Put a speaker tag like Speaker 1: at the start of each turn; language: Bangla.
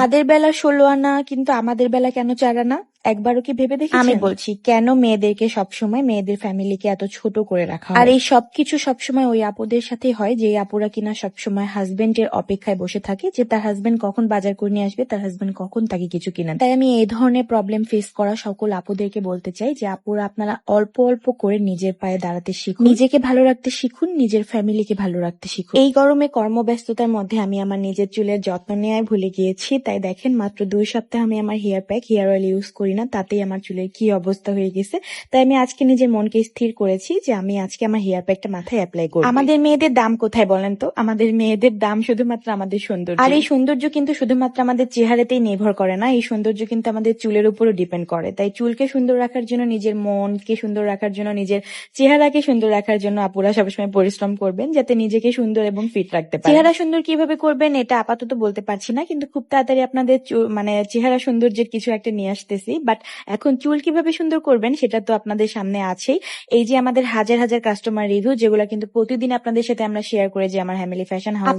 Speaker 1: তাদের বেলা 16 আনা কিন্তু আমাদের বেলা কেন 4 আনা? একবারও কি ভেবে দেখেছেন? আমি বলছি কেন মেয়েদেরকে সবসময় মেয়েদের ফ্যামিলিকে এত ছোট করে রাখা হয়? আর এই সবকিছু সবসময় ওই আপুদের সাথেই হয় যে আপুরা কিনা সবসময় হাজবেন্ডের অপেক্ষায় বসে থাকে যে তার হাজবেন্ড কখন বাজার করে নিয়ে আসবে, তার হাজবেন্ড কখন তাকে কিছু কিনে। তাই আমি এই ধরনের প্রবলেম ফেস করা সকল আপুদেরকে বলতে চাই যে আপুরা আপনারা অল্প অল্প করে নিজের পায়ে দাঁড়াতে শিখুন, নিজেকে ভালো রাখতে শিখুন, নিজের ফ্যামিলিকে ভালো রাখতে শিখুন। এই গরমে কর্মব্যস্ততার মধ্যে আমি আমার নিজের চুলের যত্ন নেওয়াই ভুলে গিয়েছি। তাই দেখেন মাত্র 2 সপ্তাহ আমি আমার hair pack, hair oil use করি না, তাতেই আমার চুলের কি অবস্থা হয়ে গেছে। তাই আমি আজকে নিজের মনকে স্থির করেছি যে আমি আজকে আমার হেয়ার প্যাকটা মাথায় অ্যাপ্লাই করব। আমাদের মেয়েদের দাম কোথায় বলেন তো? আমাদের মেয়েদের দাম শুধুমাত্র আমাদের সৌন্দর্য। আর এই সৌন্দর্য কিন্তু শুধুমাত্র আমাদের চেহারাতেই নির্ভর করে না, এই সৌন্দর্য কিন্তু আমাদের চুলের উপরও ডিপেন্ড করে। তাই চুলকে সুন্দর রাখার জন্য, নিজের মনকে সুন্দর রাখার জন্য, নিজের চেহারাকে সুন্দর রাখার জন্য আপুরা সবসময় পরিশ্রম করবেন যাতে নিজেকে সুন্দর এবং ফিট রাখতে পারেন। চেহারা সুন্দর কিভাবে করবেন এটা আপাতত বলতে পারছি না, কিন্তু খুব তাড়াতাড়ি আপনাদের মানে চেহারা সৌন্দর্যের কিছু একটা নিয়ে আসতেছি। বাট এখন চুল কিভাবে সুন্দর করবেন সেটা তো আপনাদের সামনে আছেই। এই যে আমাদের হাজার হাজার কাস্টমার রিভিউ, যেগুলো কিন্তু প্রতিদিন আপনাদের সাথে আমরা শেয়ার করে যে আমার হ্যামিলি ফ্যাশন হাউস